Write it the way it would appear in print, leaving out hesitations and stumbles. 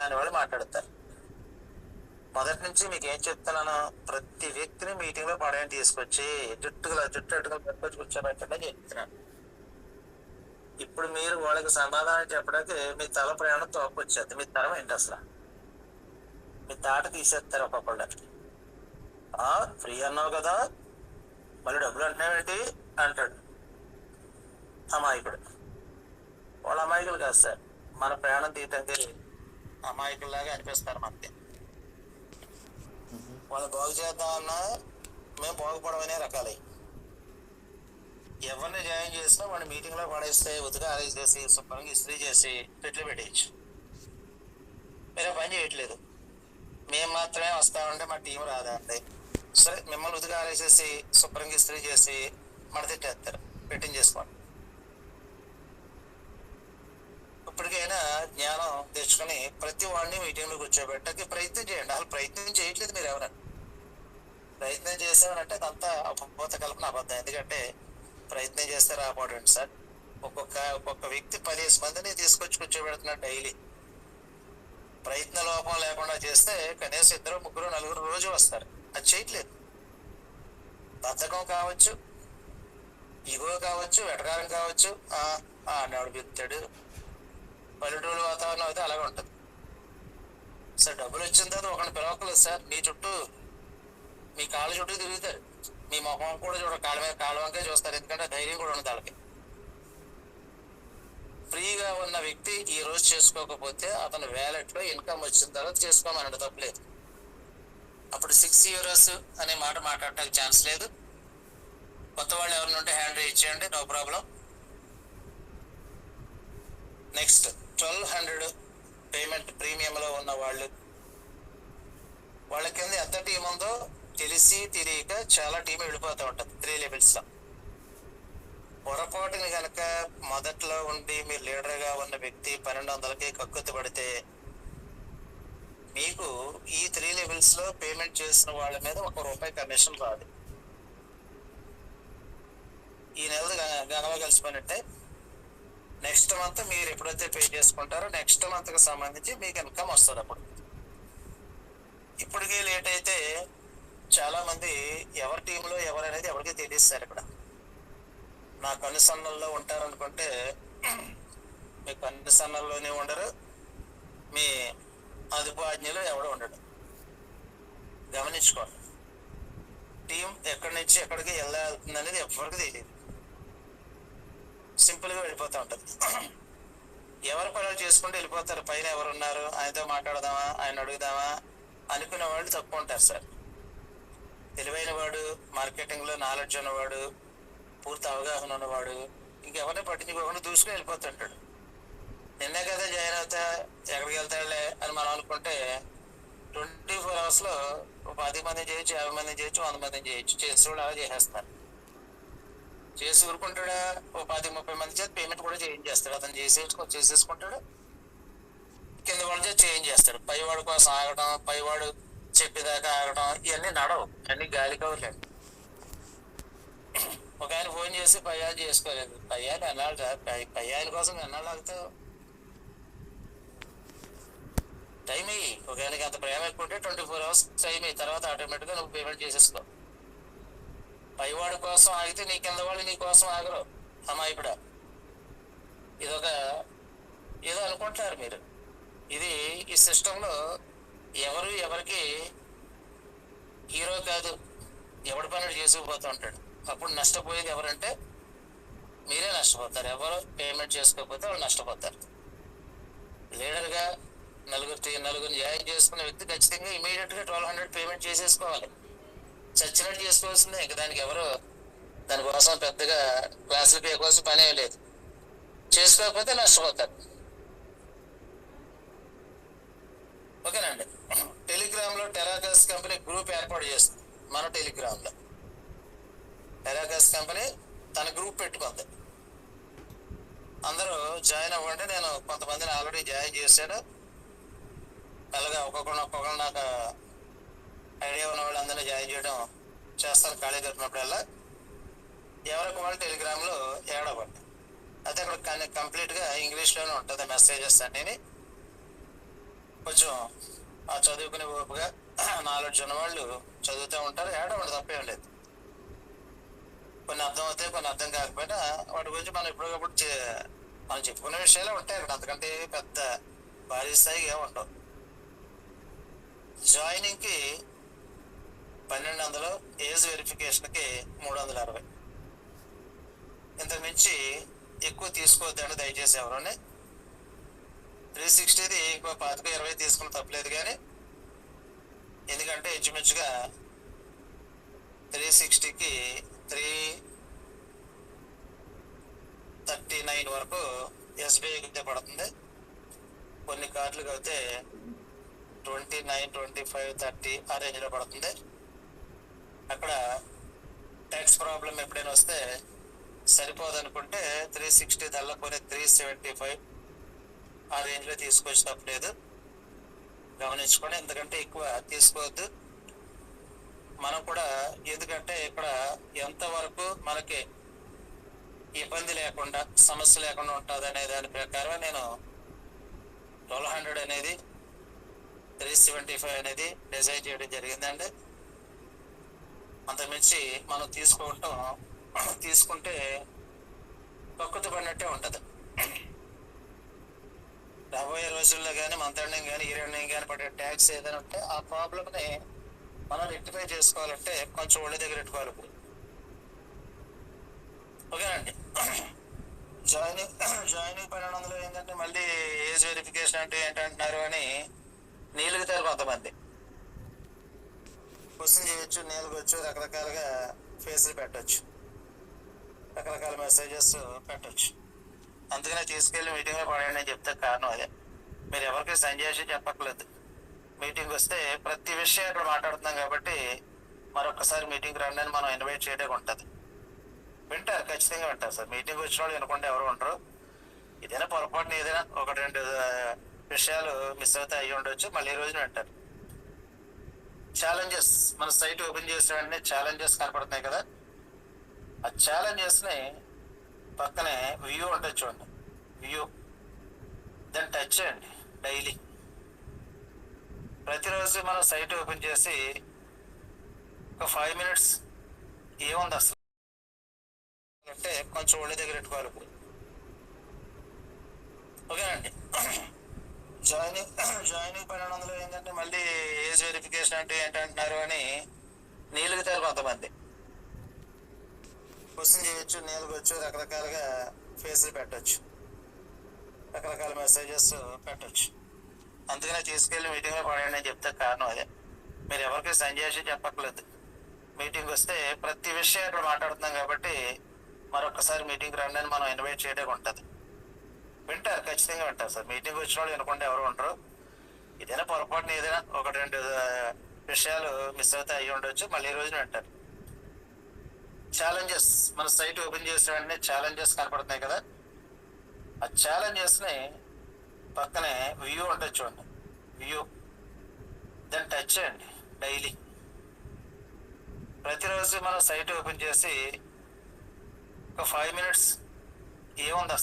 అని వాళ్ళు మాట్లాడతారు. మొదటి నుంచి మీకు ఏం చెప్తున్నాను, ప్రతి వ్యక్తిని మీటింగ్ లో పడేని తీసుకొచ్చి జుట్టు అట్టుగా పట్టుకొచ్చి కూర్చోబెట్టండి అని చెప్తున్నాను. ఇప్పుడు మీరు వాళ్ళకి సమాధానం చెప్పడానికి మీ తల ప్రయాణం తోపొచ్చేది. మీ తరం ఏంటి అసలు? మీ తాట తీసేస్తారు ఒక్కొక్కళ్ళకి. ఫ్రీ అన్నావు కదా, మళ్ళీ డబ్బులు అంటున్నావేంటి అంటాడు అమాయకుడు. వాళ్ళ అమాయకులు కాదు సార్, మన ప్రయాణం తీయటానికి అమాయకుల్లాగా అనిపిస్తారు మనకి. వాళ్ళు బాగు చేద్దామన్నా మేము బాగుపడమనే రకాలై. ఎవరిని జాయిన్ చేసినా వాడిని మీటింగ్ లో పడేస్తే ఉతిగా అరేంజ్ చేసి శుభ్రంగా ఇస్త్రీ చేసి పెట్లు పెట్టేయచ్చు. మీరు పని చేయట్లేదు, మేము మాత్రమే వస్తామంటే మా టీం రాదా అండి? సరే, మిమ్మల్ని ఉతిగా ఆరేసేసి శుభ్రంగా ఇస్త్రీ చేసి మడతెట్టేస్తారు, పెట్టింగ్ చేసుకోండి. ఇప్పటికైనా జ్ఞానం తెచ్చుకొని ప్రతి వాడిని మీటింగ్ లో కూర్చోబెట్టకి ప్రయత్నం చేయండి. అసలు ప్రయత్నం చేయట్లేదు మీరు ఎవరైనా. ప్రయత్నం చేసామనంటే అదంతా అపోత కల్పన, అబద్ధం. ఎందుకంటే ప్రయత్నం చేస్తే రాబోడండి సార్. ఒక్కొక్క వ్యక్తి 10 మందిని తీసుకొచ్చి కూర్చోబెడుతున్నాడు డైలీ. ప్రయత్న లోపం లేకుండా చేస్తే కనీసం 2, 3, 4 రోజు వస్తారు. అది చేయట్లేదు. బద్ధకం కావచ్చు, ఇగో కావచ్చు, వెటకారం కావచ్చు, ఆడినాడు బిత్తాడు. పల్లెటూరు వాతావరణం అయితే అలాగే ఉంటుంది సార్. డబ్బులు వచ్చిన తర్వాత ఒకరిని పిలవకలేదు సార్. మీ చుట్టూ, మీ కాళ్ళ చుట్టూ తిరుగుతారు. మీ మొహం కూడా చూడ, కాళ్ళ వంకే చూస్తారు. ఎందుకంటే ధైర్యం కూడా ఉండదు వాళ్ళకి. ఫ్రీగా ఉన్న వ్యక్తి ఈ రోజు చేసుకోకపోతే అతను వ్యాలెట్ లో ఇన్కమ్ వచ్చిన తర్వాత చేసుకోమన్నాడు, తప్పలేదు. అప్పుడు 6 euros అనే మాట మాట్లాడటానికి ఛాన్స్ లేదు. కొత్త వాళ్ళు ఎవరిని ఉంటే హ్యాండ్ రేజ్ చేయండి, నో ప్రాబ్లం. నెక్స్ట్ 1200 పేమెంట్ ప్రీమియంలో ఉన్న వాళ్ళ కింద ఎంత టీం ఉందో తెలిసి తెలియక చాలా టీం వెళ్ళిపోతూ ఉంటుంది 3 levels లో. పొరపాటుని కనుక మొదట్లో ఉండి మీరు లీడర్గా ఉన్న వ్యక్తి 1200కి కక్కుర్తి పడితే మీకు ఈ 3 levels లో పేమెంట్ చేసిన వాళ్ళ మీద ₹1 కమిషన్ రాదు. ఈ నెల గనవ కలిసిపోయినట్టే నెక్స్ట్ మంత్ మీరు ఎప్పుడైతే పే చేసుకుంటారో నెక్స్ట్ మంత్కి సంబంధించి మీకు ఇన్కమ్ వస్తుంది. అప్పుడు ఇప్పటికే లేట్ అయితే చాలా మంది ఎవరి టీంలో ఎవరనేది ఎవరికి తెలియస్తారు. ఇక్కడ నా కనుసన్నల్లో ఉంటారనుకుంటే మీ కనుసన్నల్లోనే ఉండరు, మీ అదుపు ఆజ్ఞలో ఎవడో ఉండడు. గమనించుకోండి. టీం ఎక్కడి నుంచి ఎక్కడికి వెళ్ళాల్సింది అనేది ఎవరికి తెలియదు. సింపుల్గా వెళ్ళిపోతూ ఉంటుంది. ఎవరి పనులు చేసుకుంటూ వెళ్ళిపోతారు. పైన ఎవరున్నారు, ఆయనతో మాట్లాడదామా, ఆయన అడుగుదామా అనుకునే వాళ్ళు తక్కువ ఉంటారు సార్. తెలివైన వాడు, మార్కెటింగ్లో నాలెడ్జ్ ఉన్నవాడు, పూర్తి అవగాహన ఉన్నవాడు ఇంకెవరిని పట్టించుకోకుండా దూసుకుని వెళ్ళిపోతుంటాడు. నిన్నే కదా జాయిన్ అవుతా, ఎక్కడికి వెళ్తాడులే అని మనం అనుకుంటే 24 hours లో 10 మందిని చేయొచ్చు, 50 మందిని చేయొచ్చు, 100 మందిని చేయొచ్చు. చేసి వాళ్ళు అలా చేసేస్తారు. చేసి ఊరుకుంటాడా? 10-30 మంది చేతి పేమెంట్ కూడా చేయించేస్తాడు. అతను చేసేసుకుంటాడు, కింద వాళ్ళ చేతి చేయించేస్తాడు. పైవాడు కోసం ఆగడం, పైవాడు చెప్పేదాకా ఆగడం ఇవన్నీ నడవు, అన్ని గాలి కవర్లేదు. ఒక ఆయన ఫోన్ చేసి పయ్యాలు చేసుకోలేదు. పయ్యాలు అన్నాడు, పయ్యాల కోసం ఎన్నాళ్ళు ఆగుతావు? టైం అయ్యి ఒకవేళకి అంత ప్రేమ ఎక్కువ ఉంటే 24 hours టైం అయ్యి తర్వాత ఆటోమేటిక్గా నువ్వు పేమెంట్ చేసేసుకో. పైవాడి కోసం ఆగితే నీ కింద వాళ్ళు నీ కోసం ఆగరు. అమాయకుడా, ఇదొక ఏదో అనుకుంటున్నారు మీరు. ఇది ఈ సిస్టంలో ఎవరికి హీరో కాదు, ఎవడి పనులు చేసుకుపోతూ ఉంటాడు. అప్పుడు నష్టపోయేది ఎవరంటే మీరే నష్టపోతారు. ఎవరు పేమెంట్ చేసుకోకపోతే వాళ్ళు నష్టపోతారు. లీడర్గా నలుగురిని జాయిన్ చేసుకున్న వ్యక్తి ఖచ్చితంగా ఇమీడియట్గా 1200 పేమెంట్ చేసేసుకోవాలి. చచ్చినట్టు చేసుకోవాల్సిందే. ఇంకా దానికోసం పెద్దగా క్లాసులు పే కోసం పని ఏం లేదు. చేసుకోకపోతే నష్టపోతారు. ఓకేనండి. టెలిగ్రామ్లో టెరాకాస్ కంపెనీ గ్రూప్ ఏర్పాటు చేస్తుంది. మన టెలిగ్రామ్లో టెరాకాస్ కంపెనీ తన గ్రూప్ పెట్టుకుంది. అందరూ జాయిన్ అవ్వండి. నేను కొంతమందిని ఆల్రెడీ జాయిన్ చేశాను. అలాగా ఒక్కొక్కరు నాకు ఐడియా ఉన్న వాళ్ళు అందరినీ జాయిన్ చేయడం చేస్తాను ఖాళీ దొరికినప్పుడల్లా. ఎవరికి వాళ్ళు టెలిగ్రామ్లో యాడ్ అవ్వండి. అయితే అక్కడ కంప్లీట్గా ఇంగ్లీష్లోనే ఉంటుంది మెసేజెస్ అన్నీ. కొంచెం ఆ చదువుకునే ఓపుగా నాలెడ్జ్ ఉన్న వాళ్ళు చదువుతూ ఉంటారు. ఏడవండి, తప్పేం లేదు. కొన్ని అర్థం అవుతాయి, కొన్ని అర్థం కాకపోయినా వాటి గురించి మనం ఎప్పటికప్పుడు మనం చెప్పుకునే విషయాలే ఉంటాయి అక్కడ. అంతకంటే పెద్ద భారీ స్థాయిగా ఏమి ఉండవు. జాయినింగ్కి 1200, ఏజ్ వెరిఫికేషన్కి 360. ఇంతకు మించి ఎక్కువ తీసుకోవద్దండి దయచేసి ఎవరని. 360ది ఇంకో 25-20 తీసుకుని తప్పలేదు, కానీ ఎందుకంటే ఇంచుమించుగా 360కి 339 వరకు ఎస్బీఐకి అయితే పడుతుంది. కొన్ని కార్డులకు అయితే 29, 25, 30 ఆ రేంజ్లో పడుతుంది. అక్కడ ట్యాక్స్ ప్రాబ్లం ఎప్పుడైనా వస్తే సరిపోదనుకుంటే 360 దళ్ళపోతే 375 ఆ రేంజ్లో తీసుకొచ్చి తప్పలేదు. గమనించుకొని ఎందుకంటే ఎక్కువ తీసుకోవద్దు. మనం కూడా ఎందుకంటే ఇక్కడ ఎంతవరకు మనకి ఇబ్బంది లేకుండా, సమస్య లేకుండా ఉంటుంది అనే దాని ప్రకారం నేను 1200 అనేది 375 అనేది డిజైన్ చేయడం జరిగిందండి. అంతకుమించి మనం తీసుకుంటే కక్కుతు పడినట్టే ఉంటుంది. రాబోయే రోజుల్లో కానీ మంత్ ఎండింగ్ కానీ ఇయర్ ఎండింగ్ కానీ పడే ట్యాక్స్ ఏదైనా ఉంటే ఆ ప్రాబ్లమ్ని మనం రెక్టిఫై చేసుకోవాలంటే కొంచెం ఒళ్ళ దగ్గర పెట్టుకోవాలి. ఇప్పుడు ఓకేనండి. జాయినింగ్ 1200 ఏంటంటే మళ్ళీ ఏజ్ వెరిఫికేషన్ అంటే ఏంటంటున్నారు అని నీలుగుతారు కొంతమంది. క్వశ్చన్ చేయొచ్చు, నీలుగొచ్చు, రకరకాలుగా ఫేసులు పెట్టచ్చు, రకరకాల మెసేజెస్ పెట్టచ్చు. అందుకనే తీసుకెళ్ళి మీటింగ్లో పడండి అని చెప్తే కారణం అదే. మీరు ఎవరికి సంజేసి చెప్పట్లేదు. మీటింగ్ వస్తే ప్రతి విషయం ఇక్కడ మాట్లాడుతున్నాం కాబట్టి మరొకసారి మీటింగ్ రండి అని మనం ఇన్వైట్ చేయడానికి ఉంటుంది. వింటారు, ఖచ్చితంగా వింటారు సార్. మీటింగ్ వచ్చిన వాళ్ళు వినకుండా ఎవరు ఉంటారు. ఏదైనా పొరపాటున ఏదైనా 1-2 విషయాలు మిస్ అవుతే అయ్యి ఉండొచ్చు, మళ్ళీ ఈ రోజున వింటారు. ఛాలెంజెస్, మన సైట్ ఓపెన్ చేసిన వెంటనే ఛాలెంజెస్ కనపడుతున్నాయి కదా. ఆ ఛాలెంజెస్ని పక్కనే వ్యూ ఉంటుంది చూడండి, వ్యూ, దాన్ని టచ్ చేయండి. డైలీ ప్రతిరోజు మనం సైట్ ఓపెన్ చేసి ఒక 5 minutes ఏముంది అసలు అంటే కొంచెం ఒళ్ళ దగ్గర పెట్టుకోవాలి. ఇప్పుడు ఓకేనండి. జాయినింగ్ 1200 ఏంటంటే మళ్ళీ ఏజ్ వెరిఫికేషన్ అంటే ఏంటంటున్నారు అని నీలుగుతారు కొంతమంది. క్వశ్చన్ చేయొచ్చు, నీలుగొచ్చు, రకరకాలుగా ఫేసులు పెట్టచ్చు, రకరకాల మెసేజెస్ పెట్టచ్చు. అందుకనే తీసుకెళ్ళి మీటింగ్లో పడండి అని చెప్తే కారణం అదే. మీరు ఎవరికి సంజేసి చెప్పట్లేదు. మీటింగ్ వస్తే ప్రతి విషయం ఇక్కడ మాట్లాడుతున్నాం కాబట్టి మరొకసారి మీటింగ్ రండి అని మనం ఇన్వైట్ చేయడానికి ఉంటుంది. వింటారు, ఖచ్చితంగా వింటారు సార్. మీటింగ్ వచ్చిన వాళ్ళు వినకుండా ఎవరు ఉంటారు. ఏదైనా పొరపాటున ఏదైనా 1-2 విషయాలు మిస్ అవుతే అయ్యి ఉండొచ్చు, మళ్ళీ ఈ రోజున వింటారు. ఛాలెంజెస్, మన సైట్ ఓపెన్ చేసిన వెంటనే ఛాలెంజెస్ కనపడుతున్నాయి కదా. ఆ ఛాలెంజెస్ని పక్కనే వ్యూ ఉంటుంది చూడండి, వ్యూ, దాన్ని టచ్ చేయండి. డైలీ ప్రతిరోజు మనం సైట్ ఓపెన్ చేసి ఒక 5 minutes ఏముంది అసలు